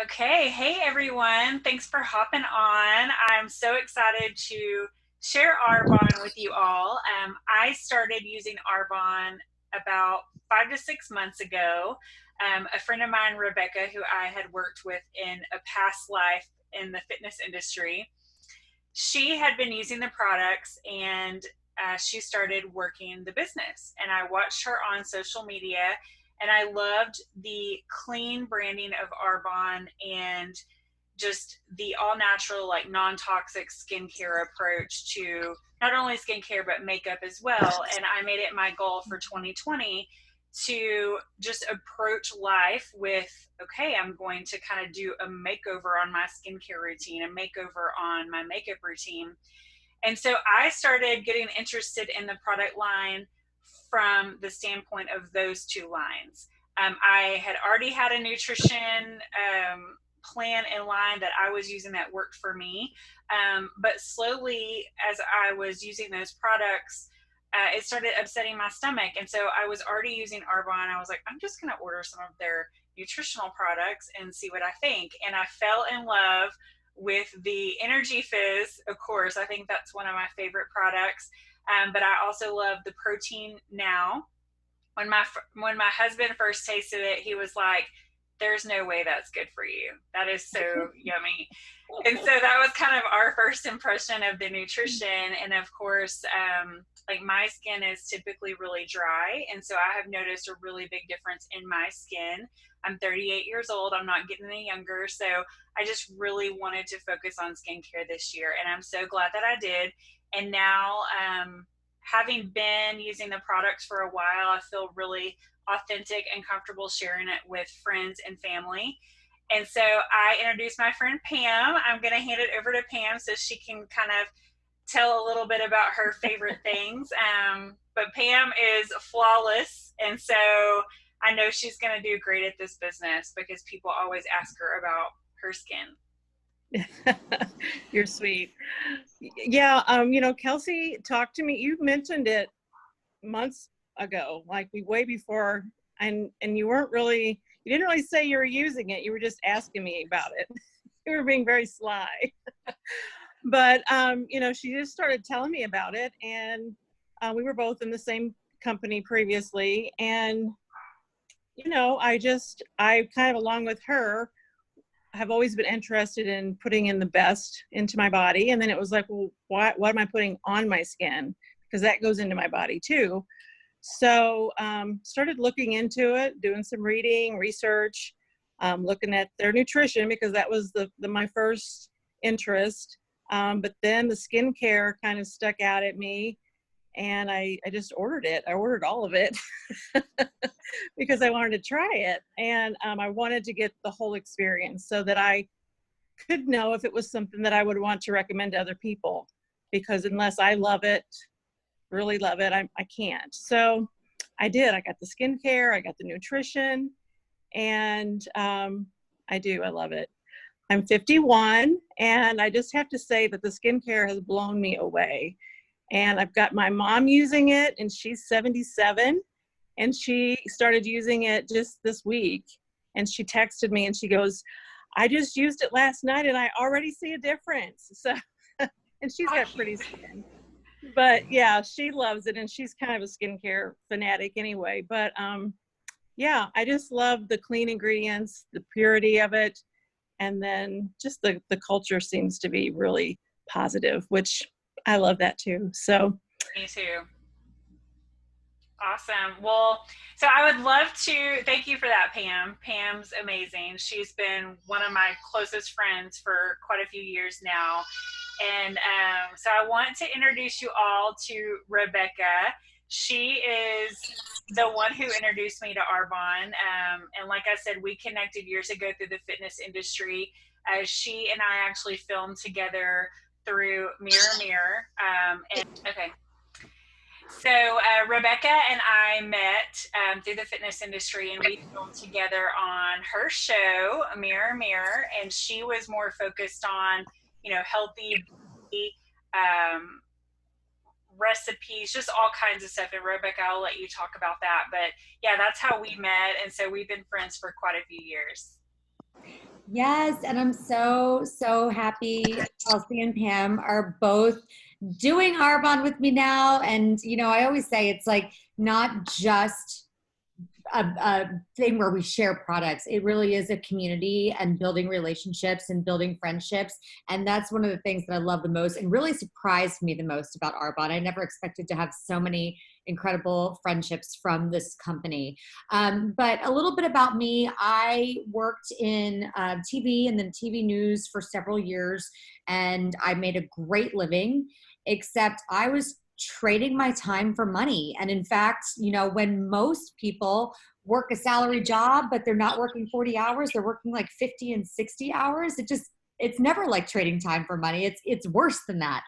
Okay, hey everyone. Thanks for hopping on. I'm so excited to share Arbonne with you all. I started using Arbonne about 5 to 6 months ago. A friend of mine, Rebecca, who I had worked with in a past life in the fitness industry, she had been using the products and she started working the business. And I watched her on social media and I loved the clean branding of Arbonne and just the all natural, like non toxic skincare approach to not only skincare, but makeup as well. And I made it my goal for 2020 to just approach life with, okay, I'm going to kind of do a makeover on my skincare routine, a makeover on my makeup routine. And so I started getting interested in the product line from the standpoint of those two lines. I had already had a nutrition plan in line that I was using that worked for me. But slowly, as I was using those products, it started upsetting my stomach. And so I was already using Arbonne. I was like, I'm just going to order some of their nutritional products and see what I think. And I fell in love with the Energy Fizz, of course. I think that's one of my favorite products. But I also love the Protein Now. When my husband first tasted it, he was like, "There's no way that's good for you. That is so yummy." And so that was kind of our first impression of the nutrition. And of course, like my skin is typically really dry, and so I have noticed a really big difference in my skin. I'm 38 years old. I'm not getting any younger, so I just really wanted to focus on skincare this year, and I'm so glad that I did. And now, having been using the products for a while, I feel really authentic and comfortable sharing it with friends and family. And so I introduced my friend Pam. I'm going to hand it over to Pam so she can kind of tell a little bit about her favorite things. But Pam is flawless. And so I know she's going to do great at this business because people always ask her about her skin. You're sweet. Yeah, Kelsey talked to me. You mentioned it months ago, like way before, and you didn't really say you were using it. You were just asking me about it. You were being very sly. But she just started telling me about it, and we were both in the same company previously, and I kind of along with her have always been interested in putting in the best into my body. And then it was like, well, what am I putting on my skin? Because that goes into my body too. So started looking into it, doing some reading, research, looking at their nutrition because that was my first interest. But then the skincare kind of stuck out at me, and I just ordered it. I ordered all of it because I wanted to try it. And I wanted to get the whole experience so that I could know if it was something that I would want to recommend to other people. Because unless I love it, really love it, I can't. So I did. I got the skincare, I got the nutrition, and I love it. I'm 51, and I just have to say that the skincare has blown me away. And I've got my mom using it, and she's 77, and she started using it just this week. And she texted me and she goes, I just used it last night and I already see a difference. So, and she's got pretty skin. But yeah, she loves it, and she's kind of a skincare fanatic anyway. But yeah, I just love the clean ingredients, the purity of it, and then just the culture seems to be really positive, which I love that too. So Me too. Awesome. Well, so I would love to thank you for that, Pam. Pam's amazing. She's been one of my closest friends for quite a few years now. And so I want to introduce you all to Rebecca. She is the one who introduced me to Arbonne. And like I said, we connected years ago through the fitness industry. She and I actually filmed together through Mirror Mirror. Okay, so Rebecca and I met through the fitness industry, and we filmed together on her show, Mirror Mirror, and she was more focused on, healthy um, recipes, just all kinds of stuff. And Rebecca, I'll let you talk about that. But yeah, that's how we met, and so we've been friends for quite a few years. Yes, and I'm so happy Kelsey and Pam are both doing Arbonne with me now. And, I always say it's like not just a thing where we share products. It really is a community and building relationships and building friendships. And that's one of the things that I love the most and really surprised me the most about Arbonne. I never expected to have so many incredible friendships from this company. But a little bit about me, I worked in TV and then TV news for several years, and I made a great living, except I was trading my time for money. And in fact, when most people work a salary job, but they're not working 40 hours, they're working like 50 and 60 hours. It's never like trading time for money. It's worse than that.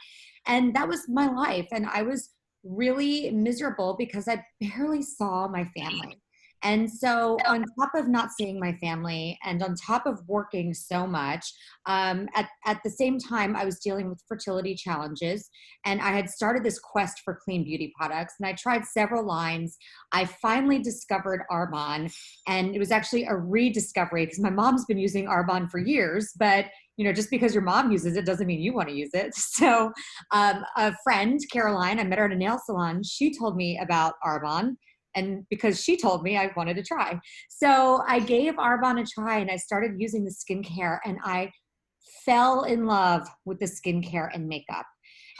And that was my life. And I was really miserable because I barely saw my family. And so, on top of not seeing my family and on top of working so much, at the same time, I was dealing with fertility challenges. And I had started this quest for clean beauty products. And I tried several lines. I finally discovered Arbonne. And it was actually a rediscovery because my mom's been using Arbonne for years. But just because your mom uses it doesn't mean you want to use it. So a friend, Caroline, I met her at a nail salon. She told me about Arbonne. And because she told me, I wanted to try. So I gave Arbonne a try and I started using the skincare, and I fell in love with the skincare and makeup.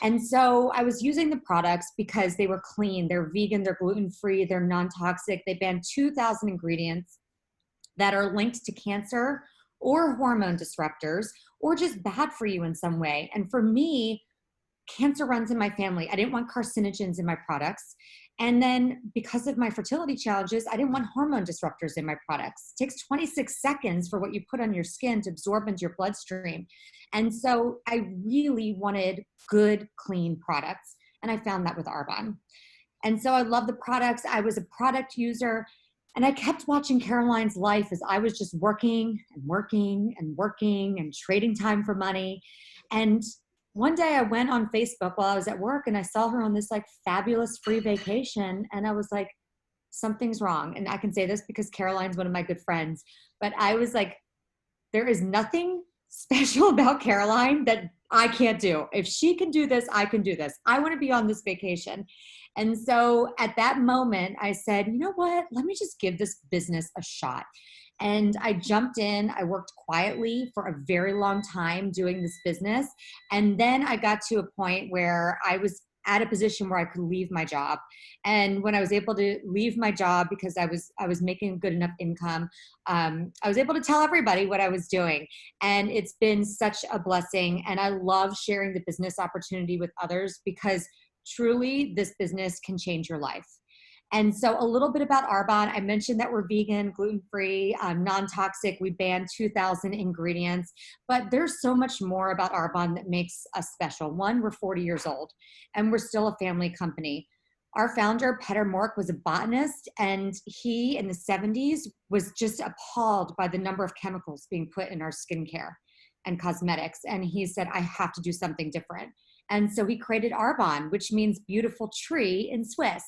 And so I was using the products because they were clean, they're vegan, they're gluten-free, they're non-toxic. They banned 2,000 ingredients that are linked to cancer or hormone disruptors or just bad for you in some way. And for me, cancer runs in my family. I didn't want carcinogens in my products. And then because of my fertility challenges, I didn't want hormone disruptors in my products. It takes 26 seconds for what you put on your skin to absorb into your bloodstream. And so I really wanted good, clean products. And I found that with Arbonne. And so I love the products. I was a product user. And I kept watching Caroline's life as I was just working and working and working and trading time for money. And one day I went on Facebook while I was at work and I saw her on this like fabulous free vacation. And I was like, something's wrong. And I can say this because Caroline's one of my good friends, but I was like, there is nothing special about Caroline that I can't do. If she can do this, I can do this. I want to be on this vacation. And so at that moment, I said, you know what? Let me just give this business a shot. And I jumped in. I worked quietly for a very long time doing this business. And then I got to a point where I was at a position where I could leave my job. And when I was able to leave my job because I was making good enough income, I was able to tell everybody what I was doing. And it's been such a blessing. And I love sharing the business opportunity with others because truly this business can change your life. And so a little bit about Arbonne. I mentioned that we're vegan, gluten-free, non-toxic. We ban 2,000 ingredients, but there's so much more about Arbonne that makes us special. One, we're 40 years old and we're still a family company. Our founder, Peter Mork, was a botanist, and he in the 70s was just appalled by the number of chemicals being put in our skincare and cosmetics. And he said, I have to do something different. And so he created Arbonne, which means beautiful tree in Swiss.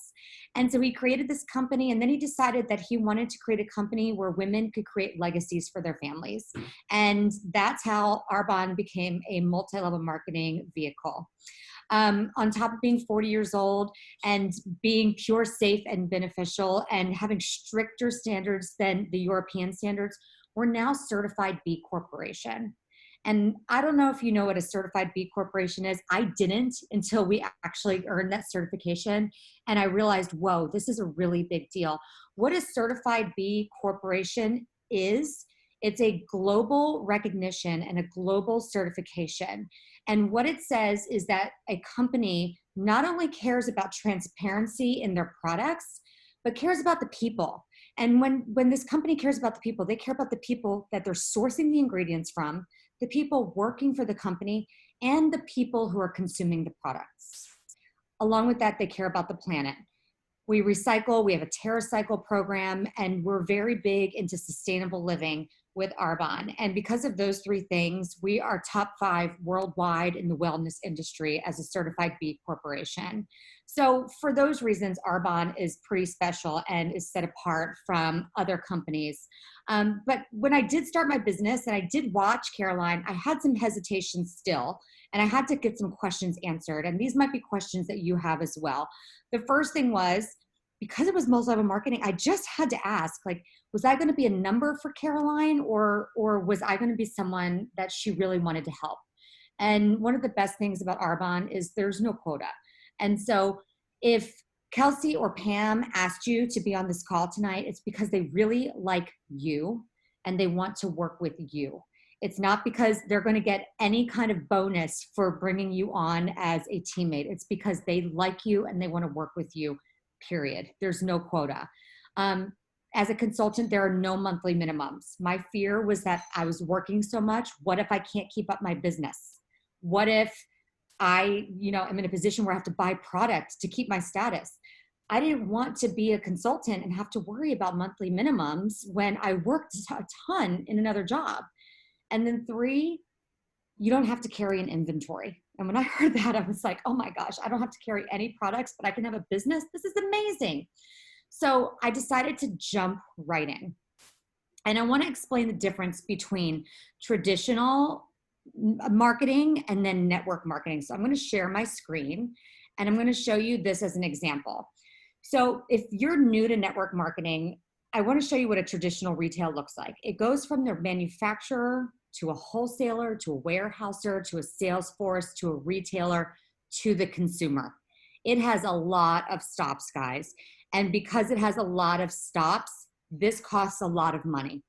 And so he created this company, and then he decided that he wanted to create a company where women could create legacies for their families. And that's how Arbonne became a multi-level marketing vehicle. On top of being 40 years old and being pure, safe, and beneficial and having stricter standards than the European standards, we're now certified B Corporation. And I don't know if you know what a certified B Corporation is. I didn't until we actually earned that certification. And I realized, whoa, this is a really big deal. What a certified B Corporation is, it's a global recognition and a global certification. And what it says is that a company not only cares about transparency in their products, but cares about the people. And when this company cares about the people, they care about the people that they're sourcing the ingredients from, the people working for the company, and the people who are consuming the products. Along with that, they care about the planet. We recycle, we have a TerraCycle program, and we're very big into sustainable living, with Arbonne. And because of those three things, we are top 5 worldwide in the wellness industry as a certified B corporation. So for those reasons, Arbonne is pretty special and is set apart from other companies. But when I did start my business and I did watch Caroline, I had some hesitation still, and I had to get some questions answered. And these might be questions that you have as well. The first thing was, because it was multi-level marketing, I just had to ask, like, was I going to be a number for Caroline, or was I going to be someone that she really wanted to help? And one of the best things about Arbonne is there's no quota. And so if Kelsey or Pam asked you to be on this call tonight, it's because they really like you and they want to work with you. It's not because they're going to get any kind of bonus for bringing you on as a teammate. It's because they like you and they want to work with you. Period. There's no quota. As a consultant, there are no monthly minimums. My fear was that I was working so much. What if I can't keep up my business? What if I, am in a position where I have to buy product to keep my status? I didn't want to be a consultant and have to worry about monthly minimums when I worked a ton in another job. And then 3, you don't have to carry an inventory. And when I heard that, I was like, oh my gosh, I don't have to carry any products, but I can have a business. This is amazing. So I decided to jump right in. And I want to explain the difference between traditional marketing and then network marketing. So I'm going to share my screen and I'm going to show you this as an example. So if you're new to network marketing, I want to show you what a traditional retail looks like. It goes from the manufacturer to a wholesaler, to a warehouser, to a sales force, to a retailer, to the consumer. It has a lot of stops, guys. And because it has a lot of stops, this costs a lot of money.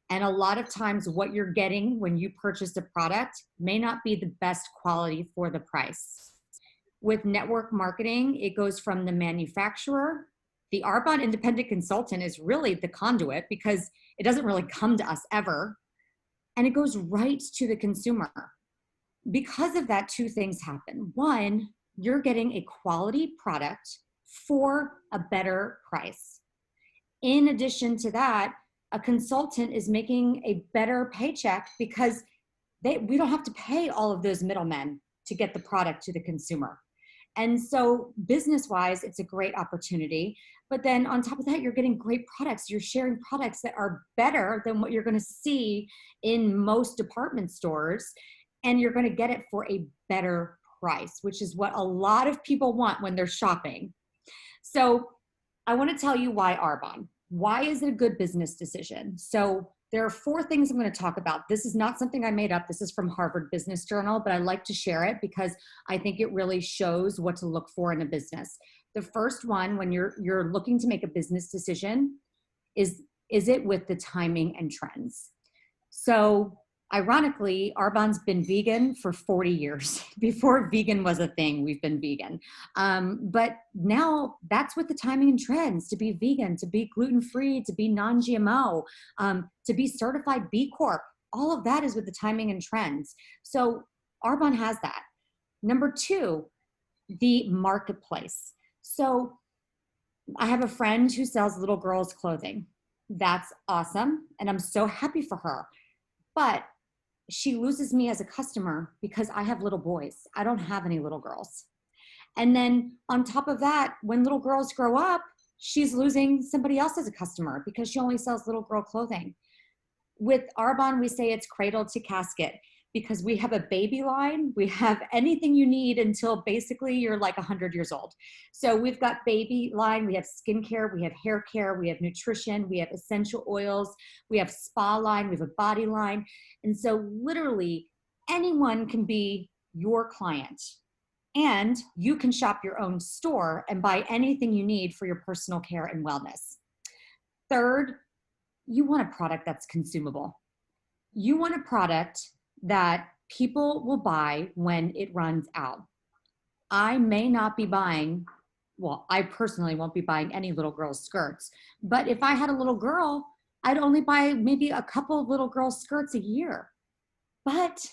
And a lot of times what you're getting when you purchase a product may not be the best quality for the price. With network marketing, it goes from the manufacturer. The Arbonne independent consultant is really the conduit because it doesn't really come to us ever. And it goes right to the consumer. Because of that, 2 things happen. 1, you're getting a quality product for a better price. In addition to that, a consultant is making a better paycheck because we don't have to pay all of those middlemen to get the product to the consumer. And so business-wise, it's a great opportunity. But then on top of that, you're getting great products. You're sharing products that are better than what you're going to see in most department stores. And you're going to get it for a better price, which is what a lot of people want when they're shopping. So I want to tell you why Arbonne. Why is it a good business decision? So there are 4 things I'm going to talk about. This is not something I made up. This is from Harvard Business Journal, but I like to share it because I think it really shows what to look for in a business. The first one, when you're looking to make a business decision, is it with the timing and trends? So ironically, Arbonne's been vegan for 40 years. Before vegan was a thing, we've been vegan. But now that's with the timing and trends, to be vegan, to be gluten-free, to be non-GMO, to be certified B Corp. All of that is with the timing and trends. So Arbonne has that. Number 2, the marketplace. So I have a friend who sells little girls' clothing. That's awesome. And I'm so happy for her. But she loses me as a customer because I have little boys. I don't have any little girls. And then on top of that, when little girls grow up, she's losing somebody else as a customer because she only sells little girl clothing. With Arbonne, we say it's cradle to casket because we have a baby line. We have anything you need until basically you're like 100 years old. So we've got baby line, we have skincare, we have hair care, we have nutrition, we have essential oils, we have spa line, we have a body line. And so literally anyone can be your client. And you can shop your own store and buy anything you need for your personal care and wellness. Third, you want a product that's consumable. You want a product that people will buy when it runs out. I may not be buying, well, I personally won't be buying any little girl's skirts, but if I had a little girl, I'd only buy maybe a couple of little girl skirts a year. But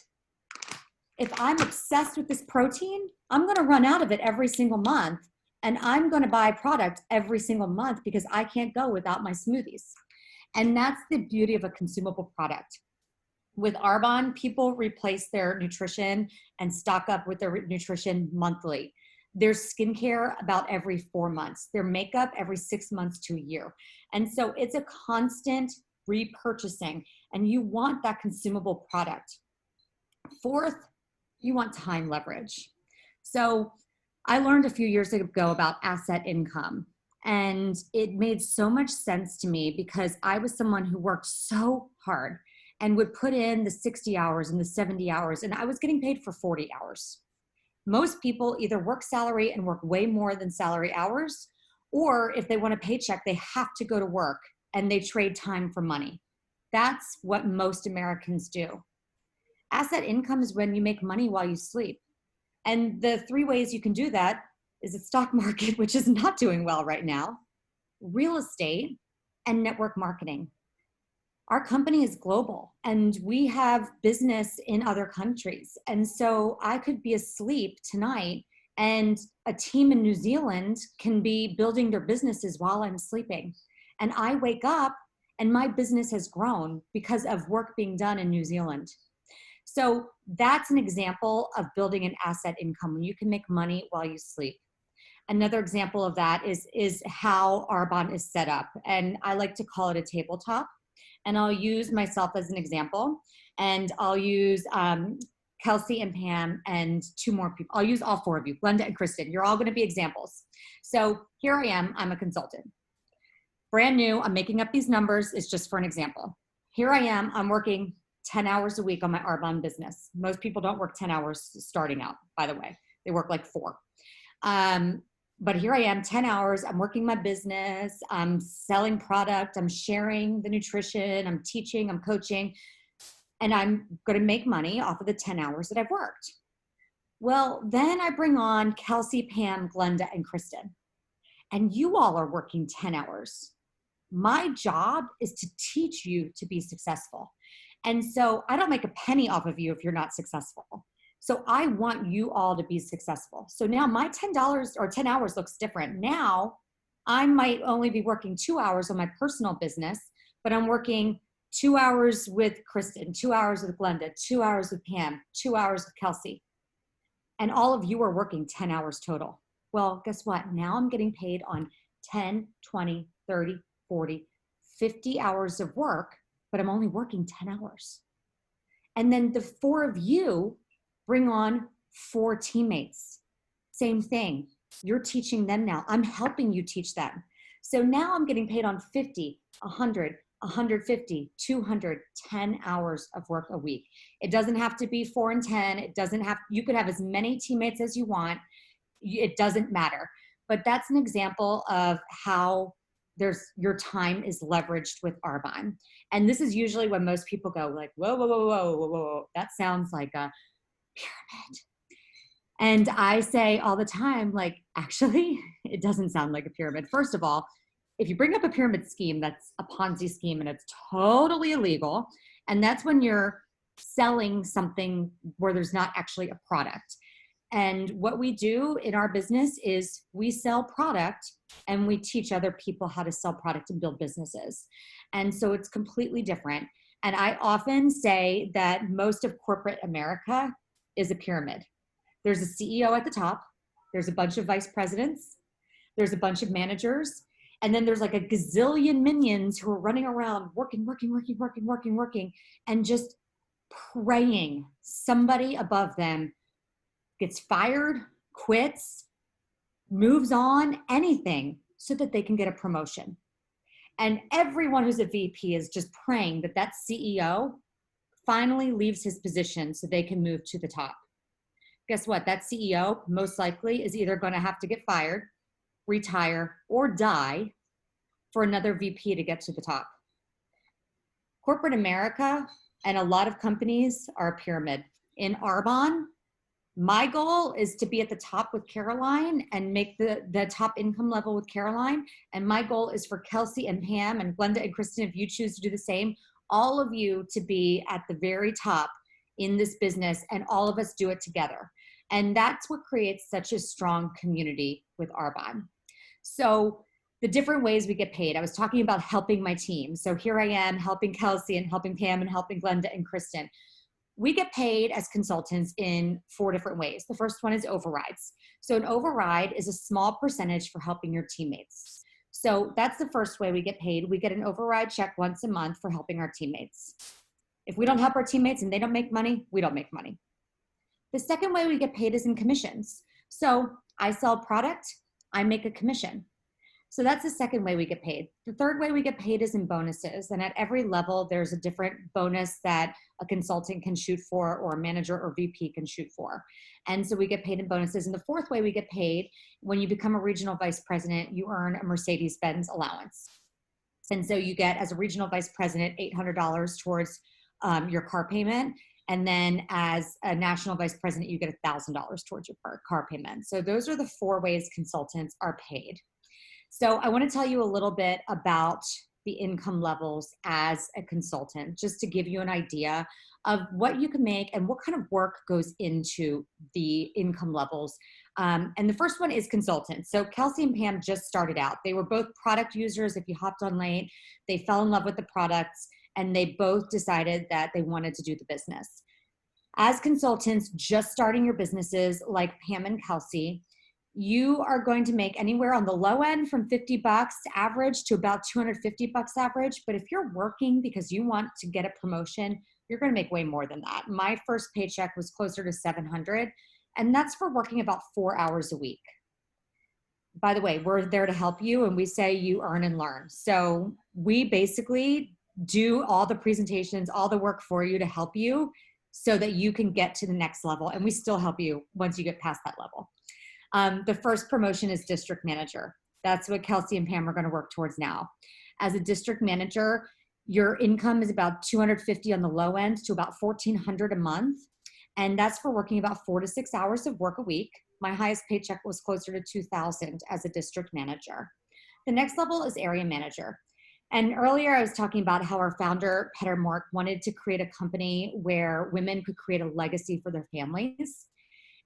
if I'm obsessed with this protein, I'm going to run out of it every single month. And I'm going to buy product every single month because I can't go without my smoothies. And that's the beauty of a consumable product. With Arbonne, people replace their nutrition and stock up with their nutrition monthly. Their skincare about every 4 months. Their makeup every 6 months to a year. And so it's a constant repurchasing, and you want that consumable product. Fourth, you want time leverage. So I learned a few years ago about asset income, and it made so much sense to me because I was someone who worked so hard and would put in the 60 hours and the 70 hours, and I was getting paid for 40 hours. Most people either work salary and work way more than salary hours, or if they want a paycheck, they have to go to work and they trade time for money. That's what most Americans do. Asset income is when you make money while you sleep. And the 3 ways you can do that is the stock market, which is not doing well right now, real estate, and network marketing. Our company is global and we have business in other countries. And so I could be asleep tonight and a team in New Zealand can be building their businesses while I'm sleeping. And I wake up and my business has grown because of work being done in New Zealand. So that's an example of building an asset income when you can make money while you sleep. Another example of that is how Arbonne is set up. And I like to call it a tabletop. And I'll use myself as an example. And I'll use Kelsey and Pam and 2 more people. I'll use all 4 of you, Glenda and Kristen. You're all going to be examples. So here I am. I'm a consultant. Brand new. I'm making up these numbers. It's just for an example. Here I am. I'm working 10 hours a week on my Arbonne business. Most people don't work 10 hours starting out, by the way. They work like 4. But here I am, 10 hours, I'm working my business, I'm selling product, I'm sharing the nutrition, I'm teaching, I'm coaching, and I'm gonna make money off of the 10 hours that I've worked. Well, then I bring on Kelsey, Pam, Glenda, and Kristen. And you all are working 10 hours. My job is to teach you to be successful. And so I don't make a penny off of you if you're not successful. So I want you all to be successful. So now my $10 or 10 hours looks different. Now I might only be working 2 hours on my personal business, but I'm working 2 hours with Kristen, 2 hours with Glenda, 2 hours with Pam, 2 hours with Kelsey. And all of you are working 10 hours total. Well, guess what? Now I'm getting paid on 10, 20, 30, 40, 50 hours of work, but I'm only working 10 hours. And then the 4 of you bring on 4 teammates. Same thing. You're teaching them now. I'm helping you teach them. So now I'm getting paid on 50, 100, 150, 200, 10 hours of work a week. It doesn't have to be 4 and 10. It doesn't have, you could have as many teammates as you want. It doesn't matter. But that's an example of how your time is leveraged with Arbonne. And this is usually when most people go like, whoa, whoa, whoa, whoa, whoa, whoa. That sounds like a pyramid. And I say all the time, like, actually, it doesn't sound like a pyramid. First of all, if you bring up a pyramid scheme, that's a Ponzi scheme and it's totally illegal. And that's when you're selling something where there's not actually a product. And what we do in our business is we sell product and we teach other people how to sell product and build businesses. And so it's completely different. And I often say that most of corporate America is a pyramid. There's a CEO at the top. There's a bunch of vice presidents. There's a bunch of managers. And then there's like a gazillion minions who are running around working, and just praying somebody above them gets fired, quits, moves on, anything so that they can get a promotion. And everyone who's a VP is just praying that that CEO finally leaves his position so they can move to the top. Guess what? That CEO most likely is either going to have to get fired, retire, or die for another VP to get to the top. Corporate America and a lot of companies are a pyramid. In Arbonne, my goal is to be at the top with Caroline and make the top income level with Caroline. And my goal is for Kelsey and Pam and Glenda and Kristen, if you choose to do the same, all of you to be at the very top in this business and all of us do it together. And that's what creates such a strong community with Arbonne. So the different ways we get paid. I was talking about helping my team. So here I am helping Kelsey and helping Pam and helping Glenda and Kristen. We get paid as consultants in 4 different ways. The first one is overrides. So an override is a small percentage for helping your teammates. So that's the first way we get paid. We get an override check once a month for helping our teammates. If we don't help our teammates and they don't make money, we don't make money. The second way we get paid is in commissions. So I sell product, I make a commission. So that's the second way we get paid. The third way we get paid is in bonuses. And at every level, there's a different bonus that a consultant can shoot for, or a manager or VP can shoot for. And so we get paid in bonuses. And the fourth way we get paid, when you become a regional vice president, you earn a Mercedes-Benz allowance. And so you get, as a regional vice president, $800 towards your car payment. And then as a national vice president, you get $1,000 towards your car payment. So those are the 4 ways consultants are paid. So I want to tell you a little bit about the income levels as a consultant, just to give you an idea of what you can make and what kind of work goes into the income levels. And the first one is consultants. So Kelsey and Pam just started out. They were both product users. If you hopped on late, they fell in love with the products, and they both decided that they wanted to do the business. As consultants, just starting your businesses like Pam and Kelsey, you are going to make anywhere on the low end from $50 average to about $250 average. But if you're working because you want to get a promotion, you're going to make way more than that. My first paycheck was closer to $700, and that's for working about 4 hours a week. By the way, we're there to help you, and we say you earn and learn. So we basically do all the presentations, all the work for you to help you so that you can get to the next level. And we still help you once you get past that level. The first promotion is district manager. That's what Kelsey and Pam are going to work towards now. As a district manager, your income is about $250 on the low end to about $1,400 a month. And that's for working about 4 to 6 hours of work a week. My highest paycheck was closer to $2,000 as a district manager. The next level is area manager. And earlier I was talking about how our founder, Peter Mark, wanted to create a company where women could create a legacy for their families.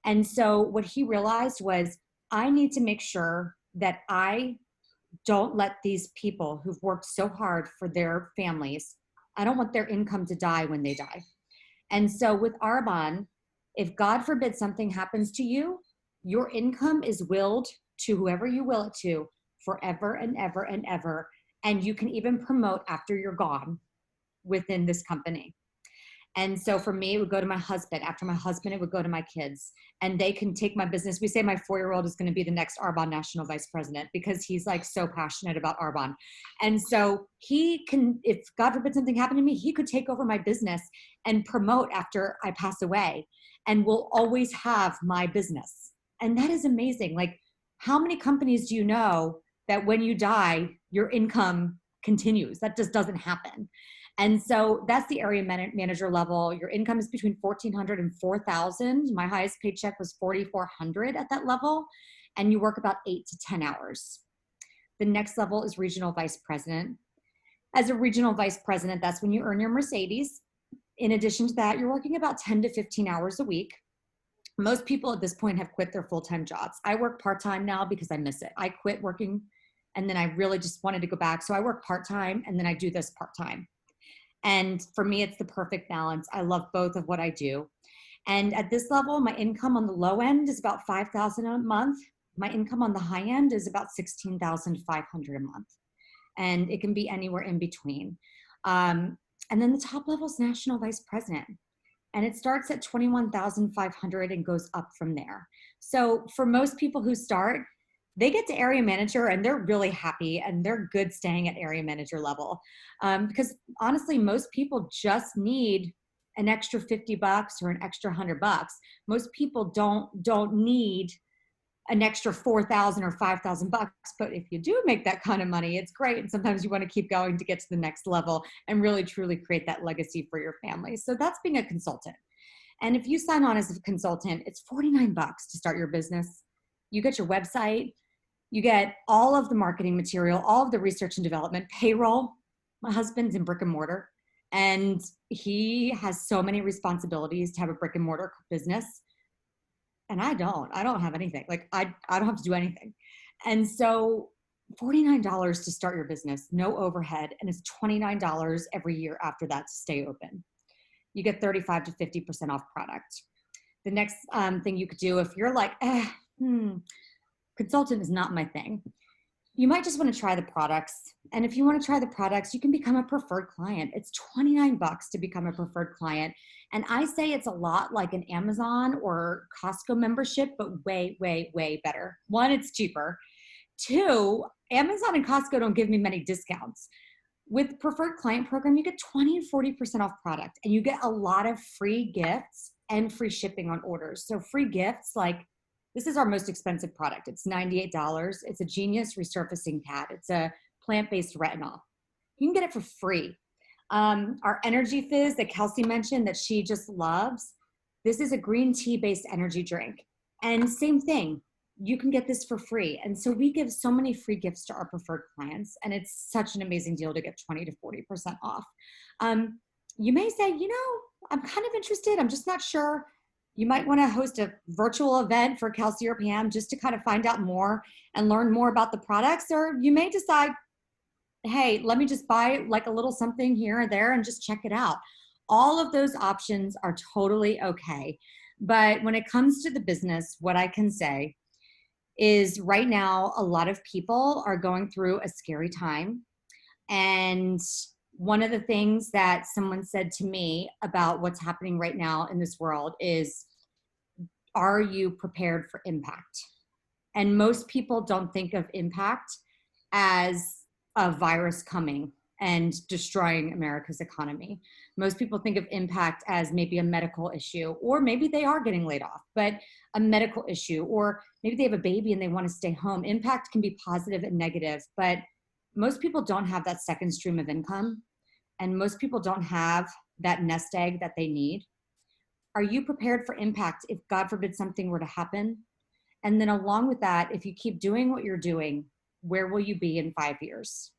And so what he realized was, I need to make sure that I don't let these people who've worked so hard for their families, I don't want their income to die when they die. And so with Arbonne, if God forbid something happens to you, your income is willed to whoever you will it to forever and ever and ever. And you can even promote after you're gone within this company. And so for me, it would go to my husband. After my husband, it would go to my kids. And they can take my business. We say my 4-year-old is going to be the next Arbonne National Vice President because he's like so passionate about Arbonne. And so he can, if God forbid something happened to me, he could take over my business and promote after I pass away. And we'll always have my business. And that is amazing. Like, how many companies do you know that when you die, your income continues? That just doesn't happen. And so that's the area manager level. Your income is between $1,400 and $4,000. My highest paycheck was $4,400 at that level. And you work about 8 to 10 hours. The next level is regional vice president. As a regional vice president, that's when you earn your Mercedes. In addition to that, you're working about 10 to 15 hours a week. Most people at this point have quit their full-time jobs. I work part-time now because I miss it. I quit working and then I really just wanted to go back. So I work part-time and then I do this part-time. And for me, it's the perfect balance. I love both of what I do. And at this level, my income on the low end is about $5,000 a month. My income on the high end is about $16,500 a month. And it can be anywhere in between. And then the top level is national vice president. And it starts at $21,500 and goes up from there. So for most people who start, they get to area manager and they're really happy and they're good staying at area manager level. Because honestly, most people just need an extra $50 or an extra $100. Most people don't need an extra $4,000 or $5,000. But if you do make that kind of money, it's great. And sometimes you want to keep going to get to the next level and really truly create that legacy for your family. So that's being a consultant. And if you sign on as a consultant, it's $49 to start your business. You get your website, you get all of the marketing material, all of the research and development, payroll. My husband's in brick and mortar, and he has so many responsibilities to have a brick and mortar business. And I don't have anything. Like I don't have to do anything. And so $49 to start your business, no overhead, and it's $29 every year after that to stay open. You get 35 to 50% off product. The next thing you could do, if you're like, consultant is not my thing, you might just want to try the products. And if you want to try the products, you can become a preferred client. It's $29 to become a preferred client. And I say it's a lot like an Amazon or Costco membership, but way, way, way better. One, it's cheaper. Two, Amazon and Costco don't give me many discounts. With preferred client program, you get 20 and 40% off product, and you get a lot of free gifts and free shipping on orders. So free gifts, like this is our most expensive product. It's $98. It's a Genius resurfacing pad. It's a plant-based retinol. You can get it for free. Our Energy Fizz that Kelsey mentioned that she just loves, this is a green tea-based energy drink. And same thing, you can get this for free. And so we give so many free gifts to our preferred clients, and it's such an amazing deal to get 20 to 40% off. You may say, I'm kind of interested. I'm just not sure. You might want to host a virtual event for Kelsey or Pam just to kind of find out more and learn more about the products. Or you may decide, hey, let me just buy like a little something here or there and just check it out. All of those options are totally okay. But when it comes to the business, what I can say is right now, a lot of people are going through a scary time. And one of the things that someone said to me about what's happening right now in this world is, are you prepared for impact? And most people don't think of impact as a virus coming and destroying America's economy. Most people think of impact as maybe a medical issue, or maybe they are getting laid off, but a medical issue, or maybe they have a baby and they want to stay home. Impact can be positive and negative, but most people don't have that second stream of income, and most people don't have that nest egg that they need. Are you prepared for impact if, God forbid, something were to happen? And then along with that, if you keep doing what you're doing, where will you be in 5 years?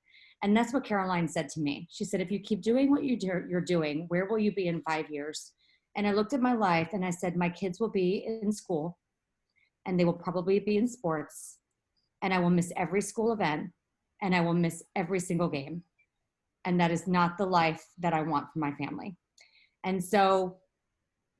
And that's what Caroline said to me. She said, if you keep doing what you're doing, where will you be in 5 years? And I looked at my life and I said, my kids will be in school and they will probably be in sports, and I will miss every school event and I will miss every single game. And that is not the life that I want for my family. And so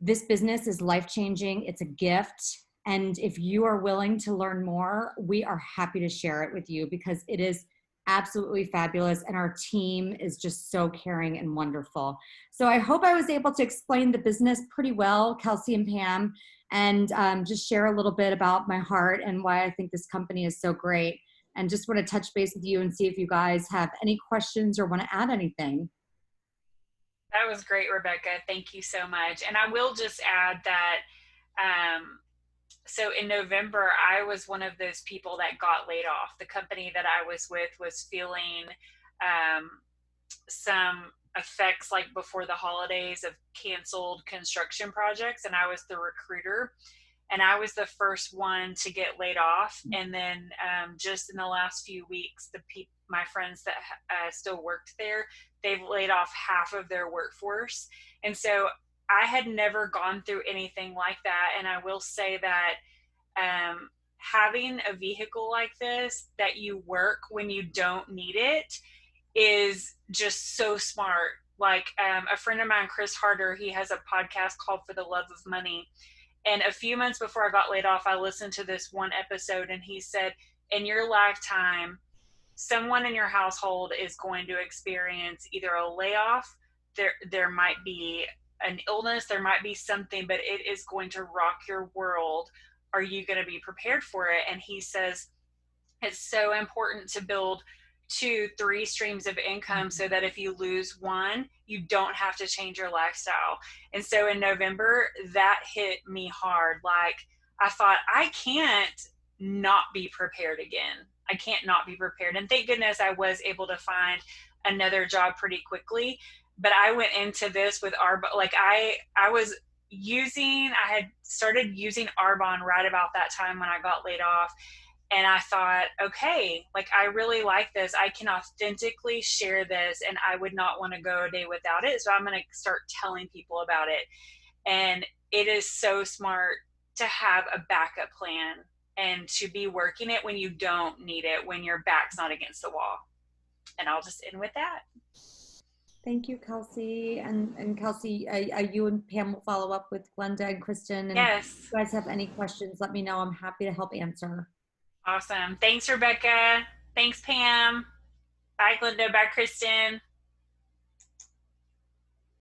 this business is life-changing. It's a gift. And if you are willing to learn more, we are happy to share it with you because it is absolutely fabulous. And our team is just so caring and wonderful. So I hope I was able to explain the business pretty well, Kelsey and Pam, and just share a little bit about my heart and why I think this company is so great. And just want to touch base with you and see if you guys have any questions or want to add anything. That was great, Rebecca. Thank you so much. And I will just add that, so in November, I was one of those people that got laid off. The company that I was with was feeling some effects like before the holidays of canceled construction projects. And I was the recruiter. And I was the first one to get laid off. And then just in the last few weeks, my friends that still worked there, they've laid off half of their workforce. And so I had never gone through anything like that. And I will say that having a vehicle like this that you work when you don't need it is just so smart. Like a friend of mine, Chris Harder, he has a podcast called For the Love of Money. And a few months before I got laid off, I listened to this one episode and he said, in your lifetime, someone in your household is going to experience either a layoff, there might be an illness, there might be something, but it is going to rock your world. Are you going to be prepared for it? And he says, it's so important to build 2-3 streams of income so that if you lose one, you don't have to change your lifestyle. And so in November, that hit me hard. Like I thought, I can't not be prepared again. I can't not be prepared. And thank goodness I was able to find another job pretty quickly. But I went into this with Arbonne, like I had started using Arbonne right about that time when I got laid off. And I thought, okay, like I really like this. I can authentically share this and I would not want to go a day without it. So I'm going to start telling people about it. And it is so smart to have a backup plan and to be working it when you don't need it, when your back's not against the wall. And I'll just end with that. Thank you, Kelsey. And Kelsey, you and Pam will follow up with Glenda and Kristen. And Yes. if you guys have any questions, let me know. I'm happy to help answer. Awesome. Thanks, Rebecca. Thanks, Pam. Bye, Glenda. Bye, Kristen.